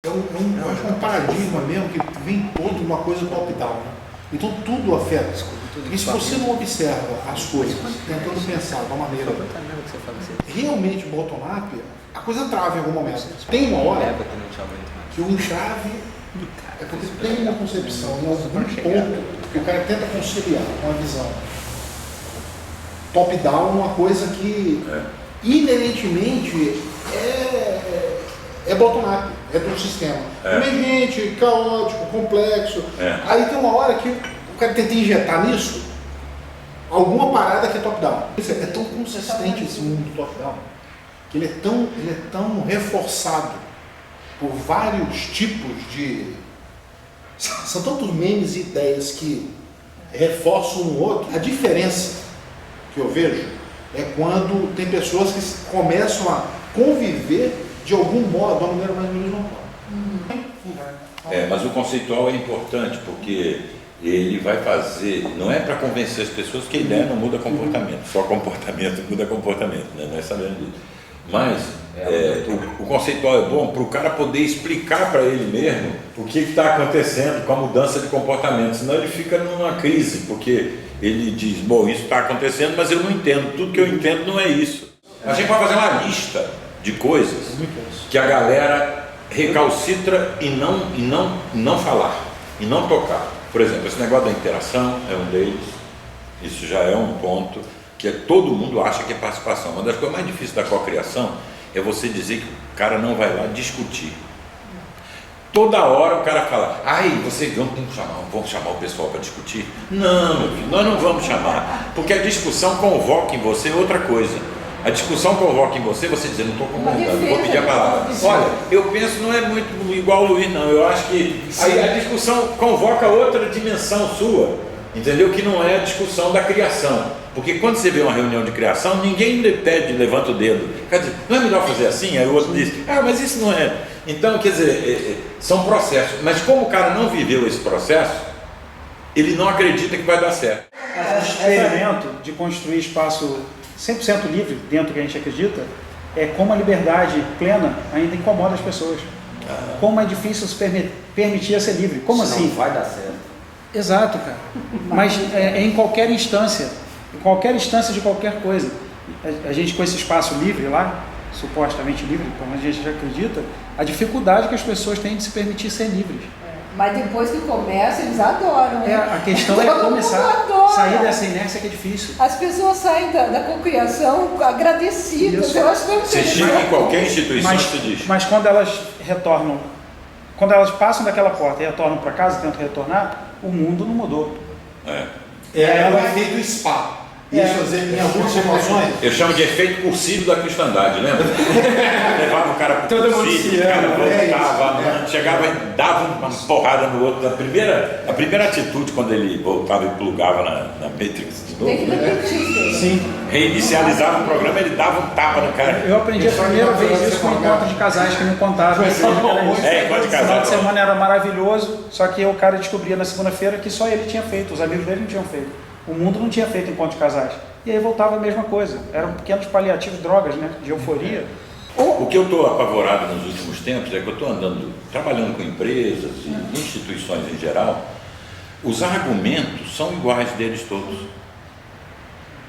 Eu acho que é um paradigma mesmo que vem todo uma coisa top-down, né? Então tudo afeta. E se você não observa as coisas, tentando pensar de uma maneira realmente bottom-up, a coisa trava em algum momento. Tem uma hora que o entrave é porque tem uma concepção em algum ponto que o cara tenta conciliar com a visão. Top-down é uma coisa que inerentemente é bottom-up, é do sistema. Emergente, caótico, complexo. Aí tem uma hora que o cara tenta injetar nisso alguma parada que é top-down. É tão consistente esse mundo top-down, que ele é tão reforçado por vários tipos de... São tantos memes e ideias que reforçam um outro. A diferença que eu vejo é quando tem pessoas que começam a conviver de algum modo, de uma maneira mais ou menos normal. Mas o conceitual é importante porque ele vai fazer, não é para convencer as pessoas que a ideia não muda comportamento, só comportamento muda comportamento, né? Nós sabemos disso. Mas o conceitual é bom para o cara poder explicar para ele mesmo o que está acontecendo com a mudança de comportamento, senão ele fica numa crise, porque ele diz, bom, isso está acontecendo, mas eu não entendo, tudo que eu entendo não é isso. A gente vai fazer uma lista de coisas que a galera recalcitra e não falar, e não tocar. Por exemplo, esse negócio da interação é um deles, isso já é um ponto que todo mundo acha que é participação. Uma das coisas mais difíceis da cocriação é você dizer que o cara não vai lá discutir. Toda hora o cara fala, vocês vão chamar o pessoal para discutir? Não, meu filho, nós não vamos chamar, porque a discussão convoca em você outra coisa. A discussão convoca em você dizer, não estou concordando, vou pedir a palavra. Olha, eu penso não é muito igual o Luiz, não. Eu acho que aí a discussão convoca outra dimensão sua, entendeu? Que não é a discussão da criação. Porque quando você vê uma reunião de criação, ninguém pede, levanta o dedo. Quer dizer, não é melhor fazer assim? Aí o outro diz, mas isso não é. Então, quer dizer, são processos. Mas como o cara não viveu esse processo, ele não acredita que vai dar certo. Mas esse experimento de construir espaço 100% livre dentro do que a gente acredita, é como a liberdade plena ainda incomoda as pessoas. Como é difícil se permitir ser livre. Como assim? Não vai dar certo. Exato, cara. Mas é em qualquer instância de qualquer coisa. A gente com esse espaço livre lá, supostamente livre, como a gente já acredita, a dificuldade que as pessoas têm de se permitir ser livres. Mas depois que começa, eles adoram, né? A questão é começar, sair dessa inércia que é difícil. As pessoas saem da cocriação agradecidas. Isso. Elas estão Você chega em qualquer instituição, você diz. Mas quando elas retornam, quando elas passam daquela porta e retornam para casa, tentam retornar, o mundo não mudou. Ela é feito spa. Isso, em algumas situações. Eu chamo de efeito cursivo da cristandade, lembra? Levava o cara para o cursivo, o cara voltava, chegava e dava uma porrada no outro. A primeira atitude, quando ele voltava e plugava na Matrix de novo, Tem que repetir. Sim. reinicializava o programa, ele dava um tapa no cara. Eu aprendi a primeira vez isso com encontro de casais que me contavam. Encontro de O final casal. de semana era maravilhoso, só que o cara descobria na segunda-feira que só ele tinha feito, os amigos dele não tinham feito. O mundo não tinha feito encontro de casais. E aí voltava a mesma coisa. Eram pequenos paliativos, drogas, né? De euforia. O que eu estou apavorado nos últimos tempos é que eu estou trabalhando com empresas e instituições em geral, os argumentos são iguais deles todos.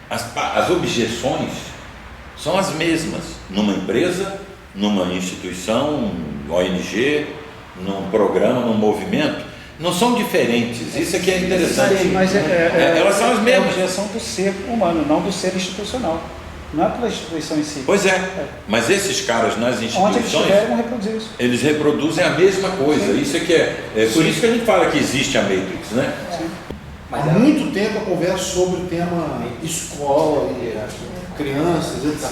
As objeções são as mesmas numa empresa, numa instituição, ONG, num programa, num movimento. Não são diferentes, isso aqui é interessante. Mas elas são as mesmas. É a objeção do ser humano, não do ser institucional. Não é pela instituição em si. Pois é, mas esses caras nas Onde eles instituições, estiverem, vão reproduzir isso. eles reproduzem a mesma coisa. Sim. Isso aqui é por isso que a gente fala que existe a Matrix, né? Sim. Há muito tempo eu converso sobre o tema escola e crianças, etc.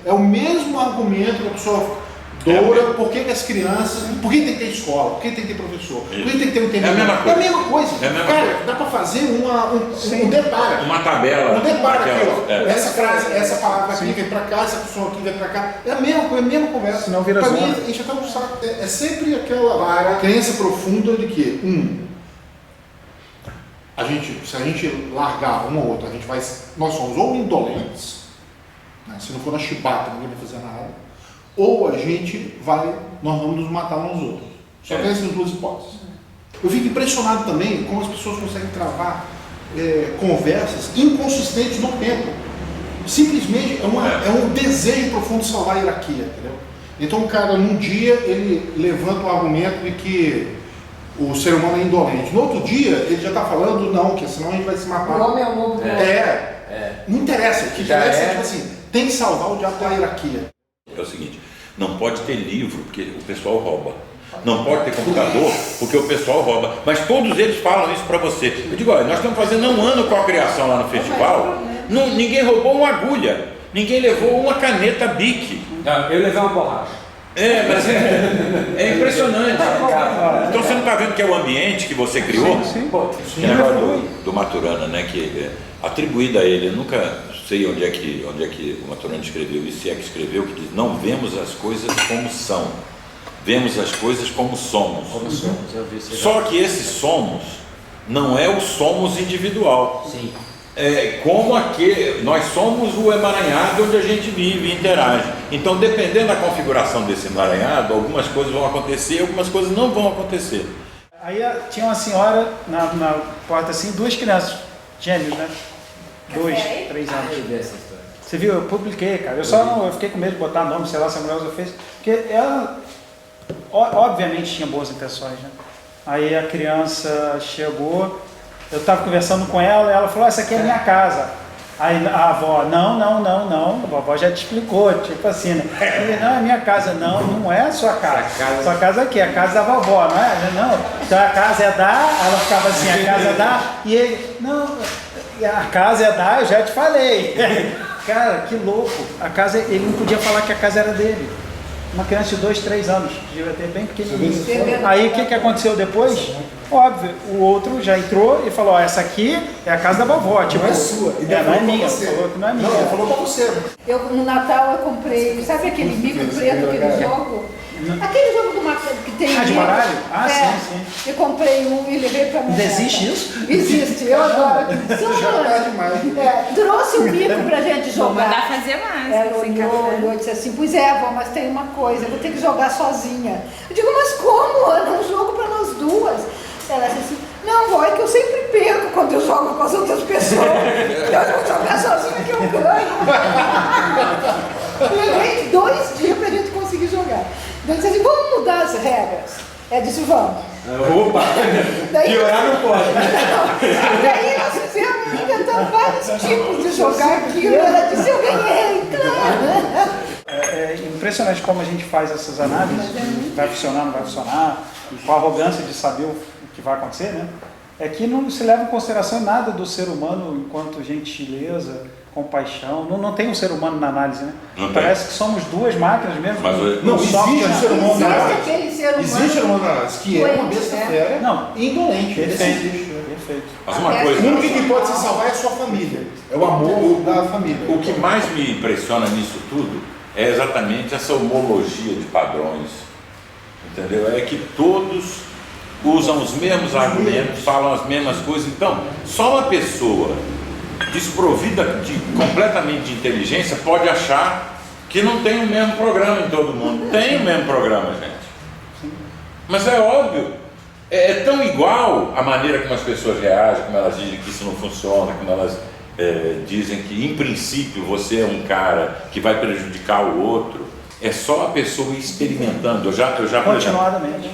É o mesmo argumento que a pessoa doura, por que as crianças, por que tem que ter escola, por que tem que ter professor, por que tem que ter um tempo. É a mesma coisa. É a mesma coisa. É a mesma Cara, coisa. dá para fazer um deparo. Uma tabela. Um deparo aqui, ó. É. Essa frase, essa palavra aqui vem para cá, essa pessoa aqui vem para cá. É a mesma coisa, a mesma conversa. Senão vira Pra zona. mim, a gente tá no saco. É sempre aquela crença profunda de que, se a gente largar um ou outro, nós somos ou indolentes, né? Se não for na chibata, ninguém vai fazer nada, ou nós vamos nos matar uns aos outros. Só que essas duas hipóteses. Eu fico impressionado também como as pessoas conseguem travar conversas inconsistentes no tempo. Simplesmente é um desejo profundo de salvar a hierarquia, entendeu? Então o cara, num dia, ele levanta o argumento de que o ser humano é indolente. No outro dia, ele já está falando, não, que senão a gente vai se matar. O homem é o novo. Não interessa. O que interessa é, tipo assim, tem que salvar o diabo da hierarquia. É o seguinte, não pode ter livro, porque o pessoal rouba. Não pode ter computador, porque o pessoal rouba. Mas todos eles falam isso para você. Eu digo, olha, nós estamos fazendo um ano com a criação lá no festival, ninguém roubou uma agulha, ninguém levou uma caneta Bic. Não, eu levei uma borracha. Mas é impressionante. Então você não está vendo que é o ambiente que você criou? Sim. Que negócio do Maturana, né? Que atribuído a ele, eu nunca sei onde é que o Maturana escreveu isso, se é que escreveu, que diz, não vemos as coisas como são, vemos as coisas como somos. Só que esse somos não é o somos individual. Sim. Como nós somos o emaranhado onde a gente vive e interage. Então, dependendo da configuração desse emaranhado, algumas coisas vão acontecer, algumas coisas não vão acontecer. Aí tinha uma senhora na porta assim, duas crianças, gêmeos, né? 2, 3 anos. Você viu? Eu publiquei, cara. Eu fiquei com medo de botar nome, sei lá, se a mulher fez. Porque ela, obviamente, tinha boas intenções, né? Aí a criança chegou, eu estava conversando com ela, e ela falou, essa aqui é a minha casa. Aí a avó, não, a vovó já te explicou, tipo assim, né? Ele, não, é minha casa. Não é a sua casa. Sua casa aqui, é a casa da vovó, não é? Não, então a casa é da, ela ficava assim, a casa é da, e ele, não, a casa é da, eu já te falei. Cara, que louco, a casa, ele não podia falar que a casa era dele. Uma criança de 2, 3 anos, devia ter bem pequenininho. Aí o que aconteceu depois? Óbvio, o outro já entrou e falou, essa aqui é a casa da vovó, tipo, não é sua, não é minha, falou que não é minha. Não, ele falou pra você. No Natal eu comprei, sabe aquele bico preto, aquele jogo? Aquele jogo do Matheus que tem. De baralho? Sim. Eu comprei um e levei pra minha. Existe isso? Existe, eu adoro. Já tá demais. Trouxe um bico pra gente jogar. Vou mandar fazer mais. Ela olhou e disse assim, pois é, avó, mas tem uma coisa, eu vou ter que jogar sozinha. Eu digo, mas como? É um jogo pra nós duas. Ela disse assim, não, vó, é que eu sempre perco quando eu jogo com as outras pessoas. Eu vou jogar sozinha que eu ganho. Levei 2 dias pra gente conseguir jogar. Daí disse assim, vamos mudar as regras. Ela disse, vamos. Opa! Piorar não pode. Daí nós fizemos, inventamos vários tipos de jogar aquilo. Ela disse, eu ganhei, claro. É impressionante como a gente faz essas análises, vai funcionar, não vai funcionar, e com a arrogância de saber o que vai acontecer, né? É que não se leva em consideração nada do ser humano enquanto gentileza, compaixão. Não tem um ser humano na análise, né? Parece que somos duas máquinas mesmo. Mas, não, existe um ser humano na análise. Aquele ser humano. Existe ser humano na análise, que é uma besta fera e indolente. Perfeito. Mas uma Até coisa, O único que pode se salvar é a sua família. É o amor da família. o que mais me impressiona nisso tudo é exatamente essa homologia de padrões, entendeu? É que todos usam os mesmos argumentos, falam as mesmas coisas. Então, só uma pessoa desprovida completamente de inteligência pode achar que não tem o mesmo programa em todo mundo. Tem o mesmo programa, gente. Mas é óbvio, é tão igual a maneira como as pessoas reagem, como elas dizem que isso não funciona, como elas dizem que em princípio você é um cara que vai prejudicar o outro. É só a pessoa experimentando. Eu já Continuadamente.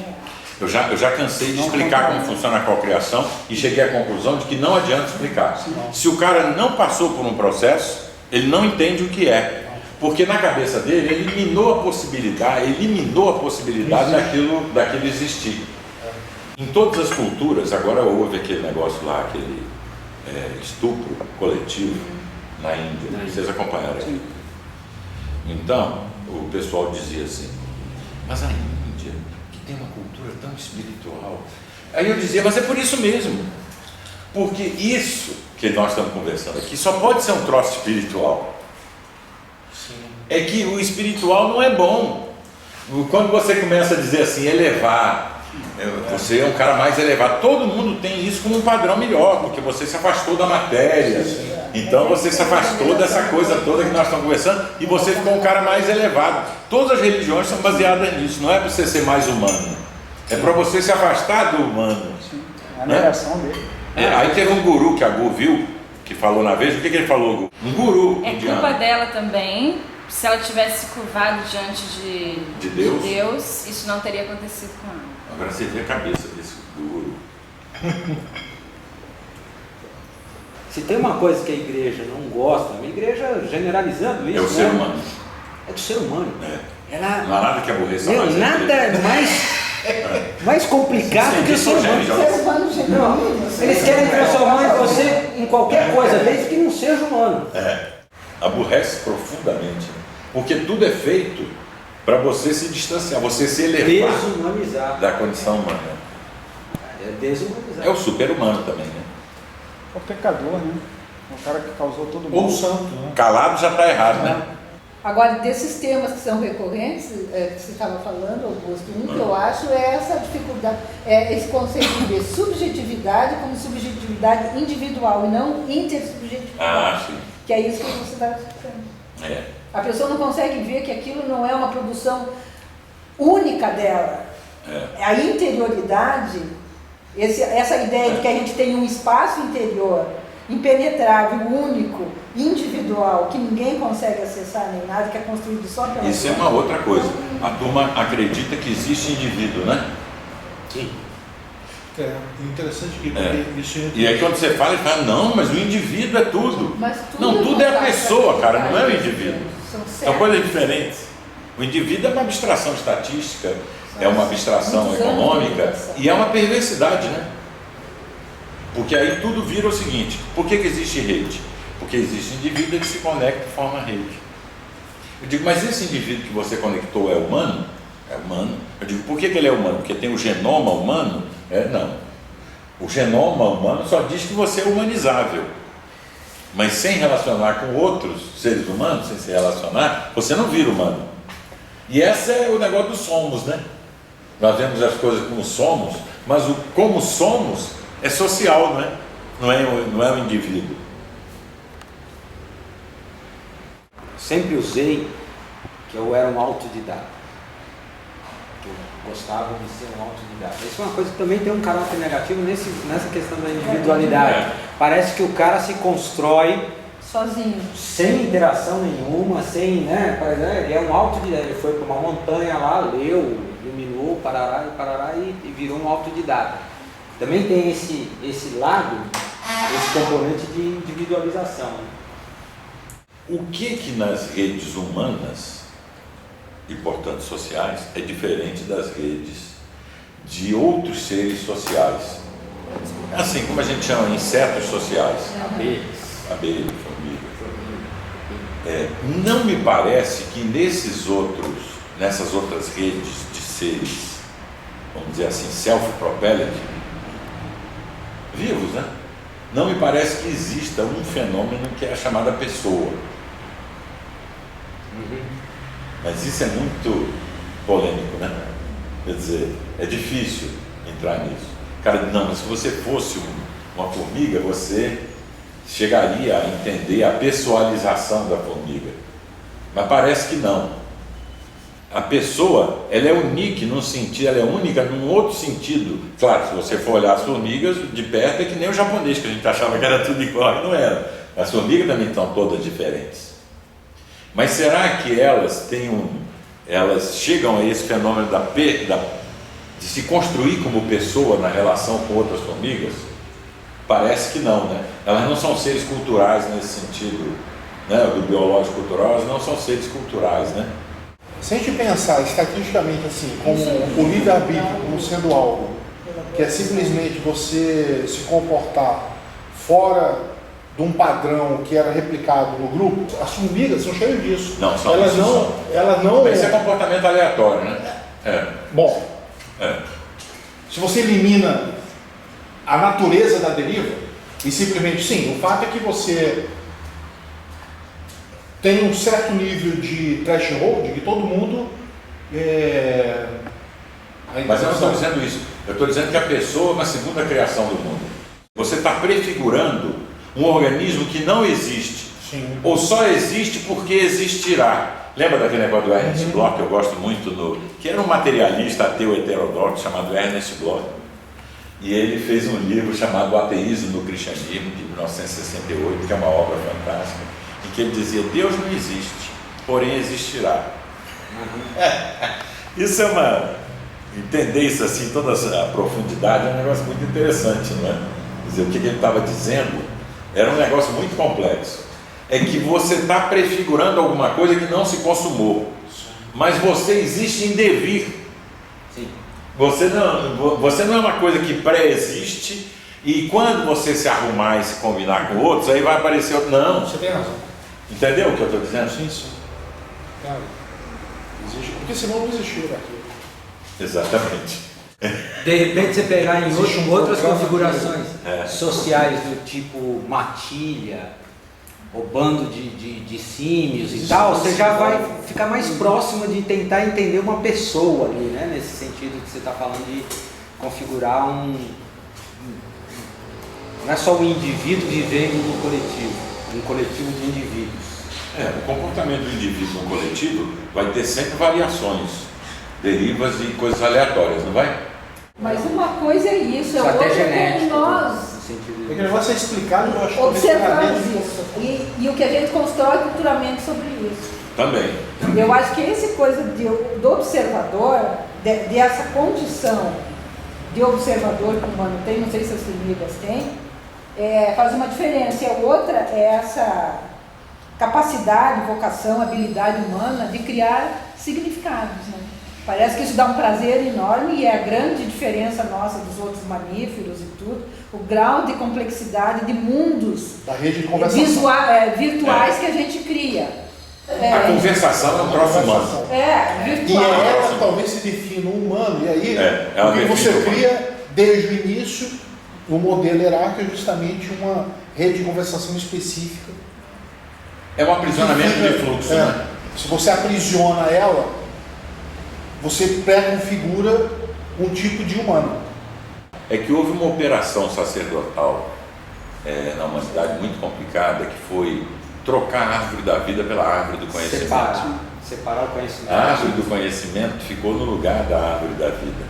Eu já cansei de explicar como funciona a cocriação e cheguei à conclusão de que não adianta explicar. Se o cara não passou por um processo, ele não entende o que é. Porque na cabeça dele, ele eliminou a possibilidade daquilo existir. Em todas as culturas, agora houve aquele negócio lá, aquele estupro coletivo na Índia. Vocês acompanharam aí? Então, o pessoal dizia assim, mas a Índia, que tem uma cultura tão espiritual. Aí eu dizia, mas é por isso mesmo. Porque isso que nós estamos conversando aqui só pode ser um troço espiritual. É que o espiritual não é bom. Quando você começa a dizer assim, elevar, você é um cara mais elevado, todo mundo tem isso como um padrão melhor, porque você se afastou da matéria, então você se afastou dessa coisa toda que nós estamos conversando e você ficou um cara mais elevado. Todas as religiões são baseadas nisso, não é para você ser mais humano, É para você se afastar do humano. Sim, a negação dele. Aí teve um guru que a Gu viu, que falou na vez, o que ele falou, Gu? Um guru É indiano. culpa dela também. Se ela tivesse se curvado diante De Deus? Deus, isso não teria acontecido com ela. Agora você vê a cabeça desse do guru. Se tem uma coisa que a igreja não gosta, a igreja generalizando isso, É o ser humano. É do ser humano. Ela, Não há nada que aborreça meu, mais. nada mais complicado que o ser humano. Ser humano genuíno. Eles querem transformar você em qualquer coisa, desde que não seja humano. Aborrece profundamente. Porque tudo é feito para você se distanciar, você se elevar Desumanizar. da condição humana. É desumanizar. É o super-humano também, né? É o pecador, né? O cara que causou todo Ou mundo. o santo, né? Calado já está errado, né? Agora, desses temas que são recorrentes, que você estava falando, Augusto, que eu acho é essa dificuldade, é esse conceito de ver subjetividade como subjetividade individual e não intersubjetividade. Sim. Que é isso que você estava explicando. É. A pessoa não consegue ver que aquilo não é uma produção única dela. É a interioridade, essa ideia de que a gente tem um espaço interior impenetrável, único, individual, que ninguém consegue acessar nem nada, que é construído só pela Isso é uma outra coisa. A turma acredita que existe indivíduo, né? Sim. É interessante que isso E aí quando você fala, ele fala, não, mas o indivíduo é tudo. Mas Não, tudo é a voltado pessoa, para cara, não é o detalhes, indivíduo. São São coisas diferentes. O indivíduo é uma abstração estatística, é uma abstração muitos anos de econômica educação. e é uma perversidade, né? Porque aí tudo vira o seguinte, por que existe rede? Porque existe indivíduo que se conecta e forma rede. Eu digo, mas esse indivíduo que você conectou é humano? É humano. Eu digo, por que ele é humano? Porque tem o genoma humano? Não. O genoma humano só diz que você é humanizável. Mas sem relacionar com outros seres humanos, sem se relacionar, você não vira humano. E esse é o negócio dos somos, né? Nós vemos as coisas como somos, mas o como somos é social, né? Não é o indivíduo. Sempre usei que eu era um autodidata. Eu gostava de ser um autodidata. Isso é uma coisa que também tem um caráter negativo nessa questão da individualidade. Parece que o cara se constrói sozinho, sem interação nenhuma, sem, né? Ele é um autodidata. Ele foi para uma montanha lá, leu, iluminou, parará e virou um autodidata. Também tem esse lado, esse componente de individualização. Né? O que nas redes humanas e, portanto, sociais é diferente das redes de outros seres sociais? Assim como a gente chama insetos sociais, abelha, formiga. Não me parece que nessas outras redes de seres, vamos dizer assim, self-propelled, vivos, né? Não me parece que exista um fenômeno que é a chamada pessoa. Mas isso é muito polêmico, né? Quer dizer, é difícil entrar nisso. Cara, não, mas se você fosse uma formiga, você chegaria a entender a pessoalização da formiga. Mas parece que não. A pessoa, ela é única num sentido, ela é única num outro sentido. Claro, se você for olhar as formigas de perto, é que nem o japonês, que a gente achava que era tudo igual, não era. As formigas também estão todas diferentes. Mas será que elas chegam a esse fenômeno de se construir como pessoa na relação com outras formigas? Parece que não, né? Elas não são seres culturais nesse sentido, né? Do biológico cultural, elas não são seres culturais, né? Se a gente pensar estatisticamente assim, como o livre-arbítrio como sendo algo que é simplesmente você se comportar fora de um padrão que era replicado no grupo, as formigas são cheias disso. Não, são elas não. Mas isso é comportamento aleatório, né? Bom, se você elimina a natureza da deriva e simplesmente, sim, o fato é que você tem um certo nível de threshold que todo mundo Mas eu não estou dizendo isso. Eu estou dizendo que a pessoa é uma segunda criação do mundo. Você está prefigurando um organismo que não existe. Sim. Ou só existe porque existirá. Lembra daquele negócio do Ernest Bloch, que eu gosto muito, que era um materialista ateu heterodoxo chamado Ernest Bloch. E ele fez um livro chamado O Ateísmo no Cristianismo, de 1968, que é uma obra fantástica, em que ele dizia: Deus não existe, porém existirá. Isso é uma... Entender isso assim, toda a profundidade, é um negócio muito interessante, não é? Quer dizer, o que ele estava dizendo era um negócio muito complexo. É que você está prefigurando alguma coisa que não se consumou, mas você existe em devir. Sim. Você não é uma coisa que pré-existe e quando você se arrumar e se combinar com outros, aí vai aparecer outro. Não. Você tem razão. Entendeu o que eu estou dizendo? Sim. Cara, existe, porque senão não existiria aquilo. Exatamente. De repente você pegar em Existe outras programa configurações É. sociais do tipo matilha, ou bando de símios e tal, você já vai ficar mais próximo de tentar entender uma pessoa ali, né? Nesse sentido que você está falando de configurar não é só um indivíduo vivendo no coletivo, um coletivo de indivíduos. O comportamento do indivíduo no coletivo vai ter sempre variações, derivas e coisas aleatórias, não vai? Mas uma coisa é isso, é Isso até outra genético, como nós no sentido Porque o negócio é explicado, eu acho que observamos isso. E o que a gente constrói culturalmente sobre isso. Também. Eu acho que essa coisa do observador, dessa condição de observador que o humano tem, não sei se as formigas têm, faz uma diferença. E a outra é essa capacidade, vocação, habilidade humana de criar significados, né? Parece que isso dá um prazer enorme e é a grande diferença nossa dos outros mamíferos e tudo, o grau de complexidade de mundos da rede de conversação virtuais que a gente cria. A conversação é um troço humano. E Virtual. ela talvez se defina um humano, e aí ela o que define você o humano. cria desde o início, o modelo hierárquico é justamente uma rede de conversação específica. É um aprisionamento de fluxo, né? Se você aprisiona ela, você pré-configura um tipo de humano. É que houve uma operação sacerdotal na humanidade muito complicada, que foi trocar a árvore da vida pela árvore do conhecimento. Separar o conhecimento. A árvore do conhecimento ficou no lugar da árvore da vida.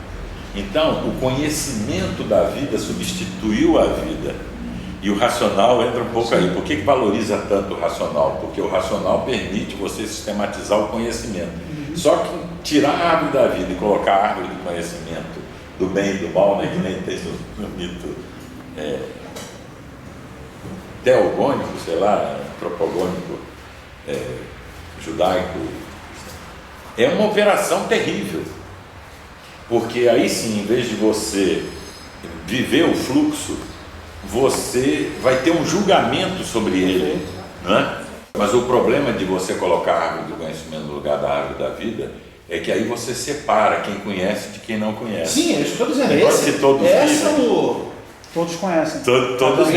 Então, o conhecimento da vida substituiu a vida. E o racional entra um pouco aí. Por que valoriza tanto o racional? Porque o racional permite você sistematizar o conhecimento. Só que tirar a árvore da vida e colocar a árvore do conhecimento, do bem e do mal, né, que nem tem no mito teogônico, sei lá, antropogônico, judaico, é uma operação terrível. Porque aí sim, em vez de você viver o fluxo, você vai ter um julgamento sobre ele, né? Mas o problema de você colocar a árvore do conhecimento no lugar da árvore da vida é que aí você separa quem conhece de quem não conhece. Sim, é isso que eu estou dizendo. Negócio que todos vivem. Todos conhecem. Todos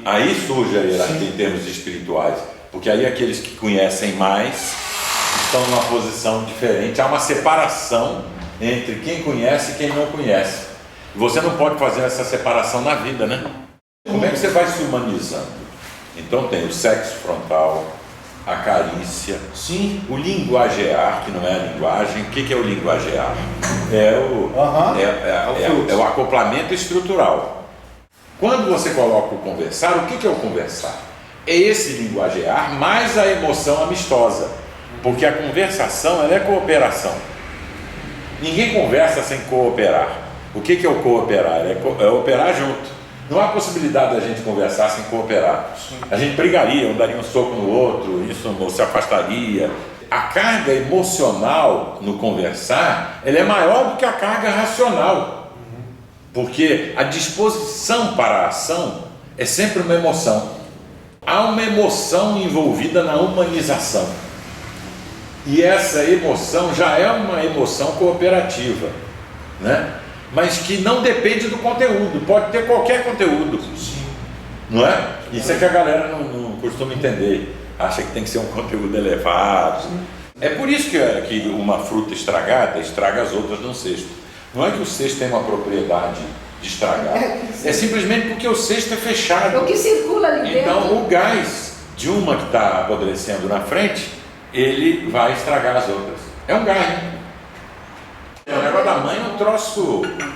aí surge a hierarquia em termos espirituais, porque aí aqueles que conhecem mais estão numa posição diferente, há uma separação entre quem conhece e quem não conhece. Você não pode fazer essa separação na vida, né? Como é que você vai se humanizando? Então tem o sexo frontal, a carícia, Sim. o linguagear, que não é a linguagem. O que é o linguagear? É o acoplamento estrutural. Quando você coloca o conversar, o que é o conversar? É esse linguagear mais a emoção amistosa, porque a conversação ela é cooperação. Ninguém conversa sem cooperar. O que é o cooperar? É operar junto. Não há possibilidade da gente conversar sem cooperar. A gente brigaria, um daria um soco no outro, isso se afastaria. A carga emocional no conversar, ela é maior do que a carga racional. Porque a disposição para a ação é sempre uma emoção. Há uma emoção envolvida na humanização. E essa emoção já é uma emoção cooperativa, né? Mas que não depende do conteúdo, pode ter qualquer conteúdo. Sim. Não é? Isso é que a galera não costuma entender, acha que tem que ser um conteúdo elevado. Sim. É por isso que uma fruta estragada estraga as outras no cesto. Não é que o cesto tem uma propriedade de estragar. É simplesmente porque o cesto é fechado. É o que circula ali dentro. Então o gás de uma que está apodrecendo na frente, ele vai estragar as outras. É um gás, né? O negócio da mãe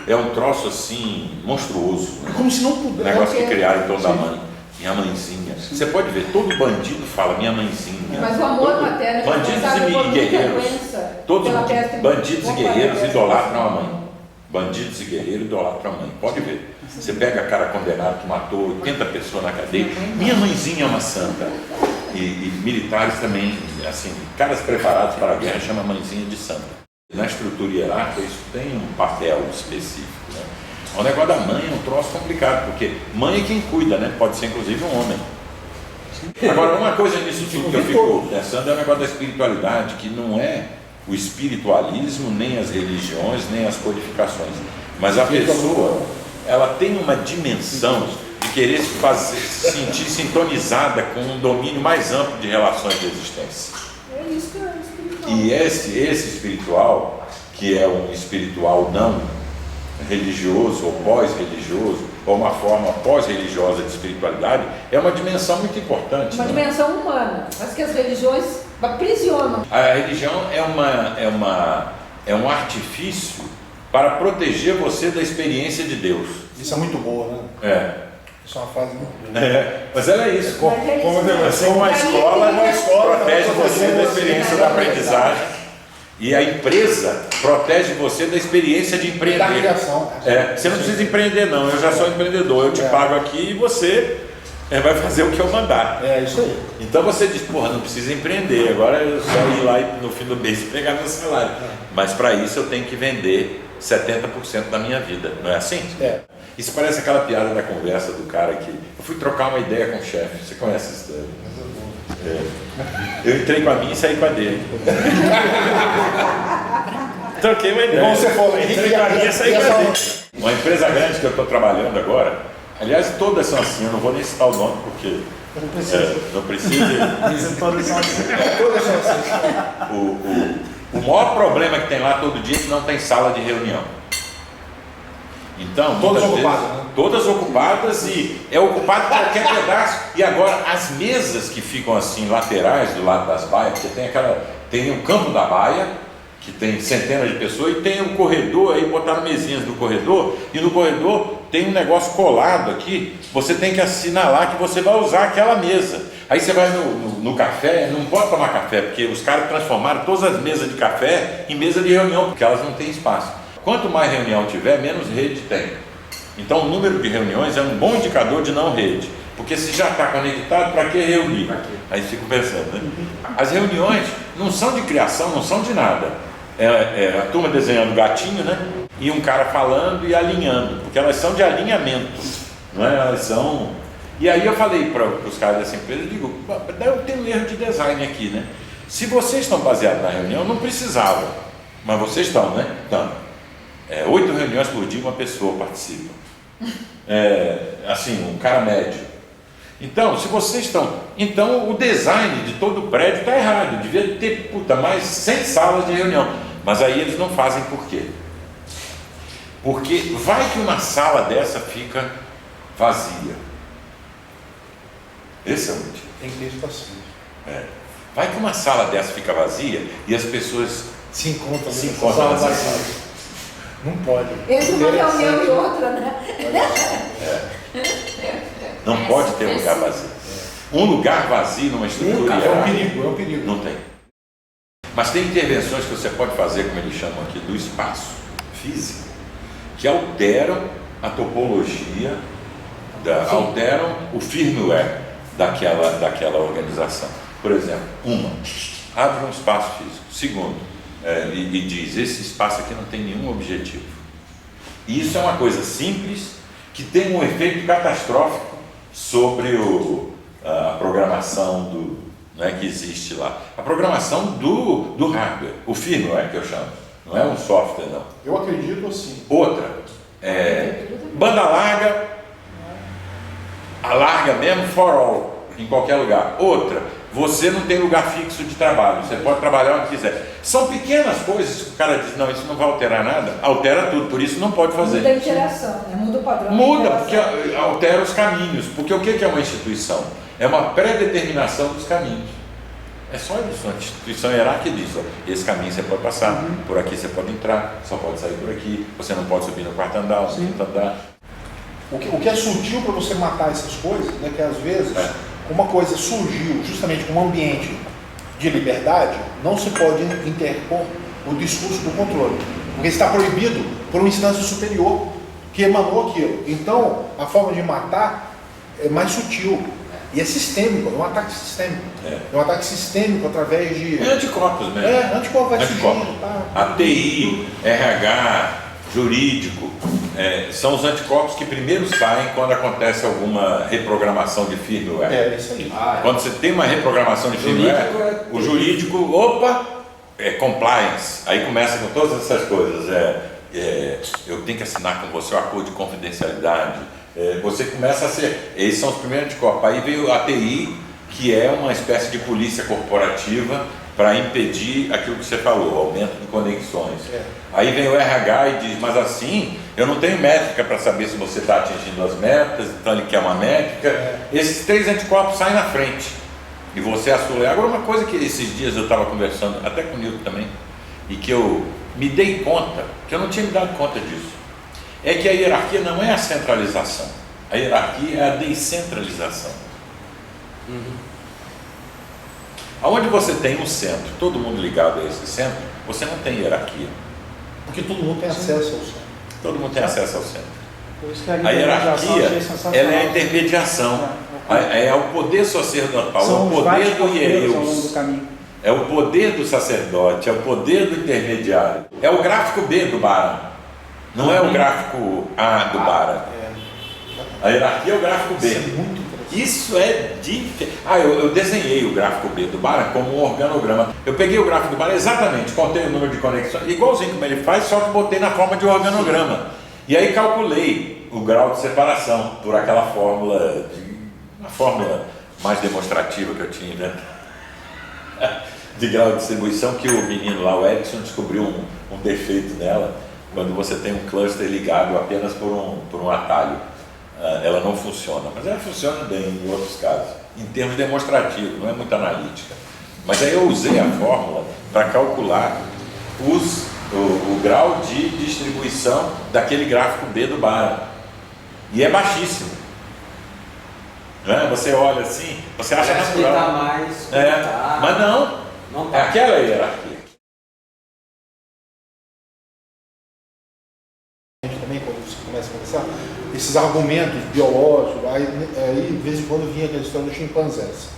é um troço assim, monstruoso. Né? Como se não O pudesse. negócio que criaram em torno da mãe. Minha mãezinha. Você pode ver, todo bandido fala minha mãezinha. Mas o amor materno é bandidos responsável por e muita guerreiros. doença. Todos Pela peste bandidos e bubônica, guerreiros peste idolatram a bubônica. mãe. Bandidos e guerreiros idolatram a mãe. Pode ver. Você pega cara condenado que matou 80 pessoas na cadeia. Minha mãezinha é uma santa. E militares também, assim, caras preparados para a guerra chamam a mãezinha de santa. Na estrutura hierárquica isso tem um papel específico. Né? O negócio da mãe é um troço complicado, porque mãe é quem cuida, né? Pode ser inclusive um homem. Agora, uma coisa nisso tudo que eu fico pensando é o negócio da espiritualidade, que não é o espiritualismo, nem as religiões, nem as codificações. Mas a pessoa, ela tem uma dimensão de querer se sentir sintonizada com um domínio mais amplo de relações de existência. É isso que é espiritual. E esse espiritual, que é um espiritual não religioso ou pós-religioso, ou uma forma pós-religiosa de espiritualidade, é uma dimensão muito importante. Uma né? dimensão humana, mas que as religiões aprisionam. A religião é um artifício para proteger você da experiência de Deus. Isso é muito boa, né? É. Isso é uma frase muito boa. Mas ela é isso. Como Assim, uma escola protege você da experiência da aprendizagem. E a empresa protege você da experiência de Da empreender. criação. Você não precisa empreender não, eu já sou empreendedor, eu te pago aqui e você vai fazer o que eu mandar. É isso aí. Então você diz, porra, não precisa empreender, agora eu só ir lá e no fim do mês pegar meu salário. Mas para isso eu tenho que vender 70% da minha vida, não é assim? É. Isso parece aquela piada da conversa do cara que eu fui trocar uma ideia com o chefe, você conhece essa história? Eu entrei com a minha e saí com a dele. Troquei uma ideia. Como você falou, entrei com a minha e saí com a dele. Uma empresa grande que eu estou trabalhando agora, aliás, todas são assim, eu não vou nem citar o nome porque não precisa. Todas são assim. Todas são assim. O maior problema que tem lá todo dia é que não tem sala de reunião. Então, Todas muitas vezes, ocupadas, né? todas ocupadas e é ocupado qualquer pedaço. E agora as mesas que ficam assim laterais do lado das baias, porque tem o campo da baia, que tem centenas de pessoas, e tem o corredor, aí botaram mesinhas do corredor, e no corredor tem um negócio colado aqui, você tem que assinalar que você vai usar aquela mesa. Aí você vai no café, não pode tomar café, porque os caras transformaram todas as mesas de café em mesa de reunião, porque elas não têm espaço. Quanto mais reunião tiver, menos rede tem. Então o número de reuniões é um bom indicador de não rede, porque se já está conectado, para que reunir? Aí fico pensando, né? As reuniões não são de criação, não são de nada. É a turma desenhando gatinho, né? E um cara falando e alinhando, porque elas são de alinhamento, não é? Elas são... E aí eu falei para os caras dessa empresa, eu digo, eu tenho um erro de design aqui, né? Se vocês estão baseados na reunião, não precisava, mas vocês estão, né? Então, 8 reuniões por dia uma pessoa participa. Assim, um cara médio. Então, se vocês estão... Então, o design de todo o prédio está errado. Devia ter, mais 100 salas de reunião. Mas aí eles não fazem por quê? Porque vai que uma sala dessa fica vazia. Esse é o motivo. Tem que ter espaço. Vai que uma sala dessa fica vazia e as pessoas Se encontram. se encontram nessa sala. Não pode. Entre uma reunião e outra, né? Não pode ter um lugar vazio. Um lugar vazio numa estrutura É um hierárquica, perigo, é um perigo. não tem. Mas tem intervenções que você pode fazer, como eles chamam aqui, do espaço físico, que alteram a topologia, alteram o firmware daquela organização. Por exemplo, abre um espaço físico. Segundo, e diz, esse espaço aqui não tem nenhum objetivo. E isso é uma coisa simples, que tem um efeito catastrófico sobre a programação que existe lá. A programação do hardware, o firmware que eu chamo, não é um software não. Eu acredito assim. Outra, banda larga, a larga mesmo, for all, em qualquer lugar. Outra, você não tem lugar fixo de trabalho, você pode trabalhar onde quiser. São pequenas coisas que o cara diz, não, isso não vai alterar nada, altera tudo, por isso não pode fazer. Muda a interação, né? Muda o padrão. Muda, da porque interação. altera os caminhos. Porque o que é uma instituição? É uma pré-determinação dos caminhos. É só isso. A instituição hierárquica diz, ó, esse caminho você pode passar, por aqui você pode entrar, só pode sair por aqui, você não pode subir no quarto andar, no quinto andar. O que é sutil para você matar essas coisas, né, que às vezes uma coisa surgiu justamente com um ambiente de liberdade, não se pode interpor o discurso do controle, porque está proibido por uma instância superior que emanou aquilo. Então, a forma de matar é mais sutil e é sistêmico, é um ataque sistêmico. É um ataque sistêmico através de... É anticorpos mesmo. Anticorpo vai surgindo. A TI, RH, jurídico, são os anticorpos que primeiro saem quando acontece alguma reprogramação de firmware. É isso aí. Quando você tem uma reprogramação de firmware, o jurídico, opa, compliance. Aí começa com todas essas coisas. Eu tenho que assinar com você um acordo de confidencialidade. Você começa a ser... Esses são os primeiros anticorpos. Aí veio a TI, que é uma espécie de polícia corporativa para impedir aquilo que você falou, aumento de conexões. Aí vem o RH e diz, mas assim, eu não tenho métrica para saber se você está atingindo as metas, então ele quer uma métrica. Esses 3 anticorpos saem na frente e você assume. Agora, uma coisa que esses dias eu estava conversando, até com o Nilton também, e que eu me dei conta, que eu não tinha me dado conta disso, é que a hierarquia não é a centralização, a hierarquia é a descentralização. Aonde você tem um centro, todo mundo ligado a esse centro, você não tem hierarquia. Porque todo mundo tem acesso ao centro. Todo mundo tem acesso ao centro. Por isso que A hierarquia, ela é a intermediação. É o poder sacerdotal, é o poder do hiereus, é o poder do sacerdote, é o poder do intermediário. É o gráfico B do Bara, não é o gráfico A do Bara. A hierarquia é o gráfico B. Isso é muito interessante. Isso é diferente. Eu desenhei o gráfico B do Bara como um organograma. Eu peguei o gráfico do Bara exatamente, contei o número de conexões, igualzinho como ele faz, só que botei na forma de organograma. E aí calculei o grau de separação por aquela fórmula, a fórmula mais demonstrativa que eu tinha inventado, de grau de distribuição, que o menino lá, o Edson, descobriu um defeito nela, quando você tem um cluster ligado apenas por um atalho. Ela não funciona, mas ela funciona bem em outros casos, em termos demonstrativos, não é muito analítica. Mas aí eu usei a fórmula para calcular o grau de distribuição daquele gráfico B do Bara, e é baixíssimo. Você olha assim, você acha Parece natural. que tá mais, mas não tá. É aquela hierarquia. Também, quando você começa a conversar, esses argumentos biológicos, aí de vez em quando vinha aquela história dos chimpanzés.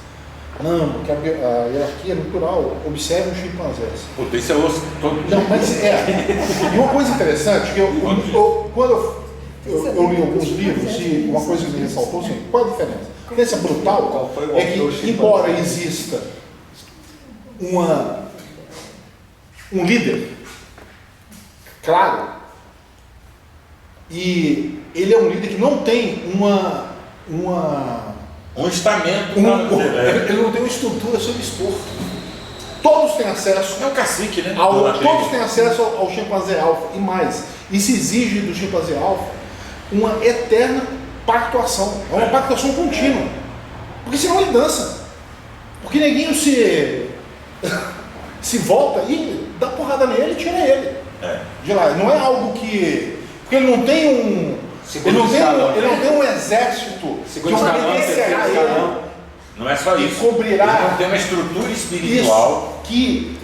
Não, porque a hierarquia natural observa os chimpanzés. Puta, isso eu ouço todo dia. Não, mas E uma coisa interessante, que quando eu li alguns livros, e uma coisa que me ressaltou, assim, qual a diferença? A diferença brutal é que, embora exista um líder claro, e ele é um líder que não tem um estamento. Ele não tem uma estrutura sobre expor. Todos têm acesso. É um cacique, né? Todos têm acesso ao chimpanzé alfa. E mais, e se exige do chimpanzé alfa uma eterna pactuação. É uma pactuação contínua. Porque senão ele dança. Porque neguinho se volta e dá porrada nele e tira ele. De lá. Não é algo que. Porque ele não tem ele não tem um exército que obedecerá ele. Não é só isso. E cobrirá. Ele não tem uma estrutura espiritual que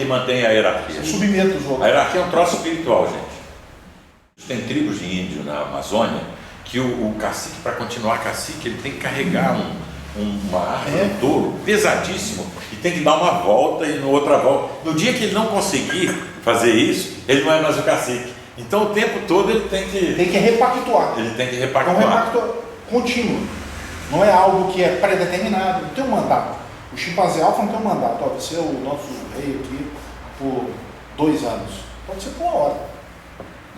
mantém a hierarquia. Submeta os outros. A hierarquia é um troço espiritual, gente. Tem tribos de índio na Amazônia que o cacique, para continuar cacique, ele tem que carregar uma árvore, um touro pesadíssimo, e tem que dar uma volta e outra volta. No dia que ele não conseguir fazer isso, ele não é mais o cacique. Então o tempo todo ele tem que repactuar. Ele tem que É um repactuar. repacto contínuo. Não é algo que é pré-determinado. Não tem um mandato. O chimpanzé alfa não tem um mandato. Você é o nosso rei aqui por 2 anos. Pode ser por 1 hora.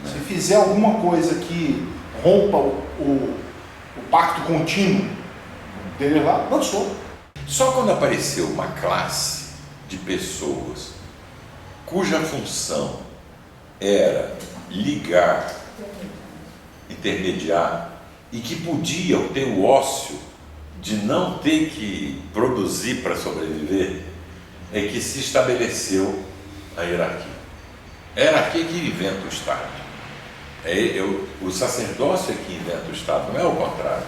Se fizer alguma coisa que rompa o pacto contínuo, Deles lá dançou. Só quando apareceu uma classe de pessoas cuja função era ligar, intermediar, e que podiam ter o ócio de não ter que produzir para sobreviver, é que se estabeleceu a hierarquia. A hierarquia que inventa o Estado. O sacerdócio é que inventa o Estado, não é o contrário.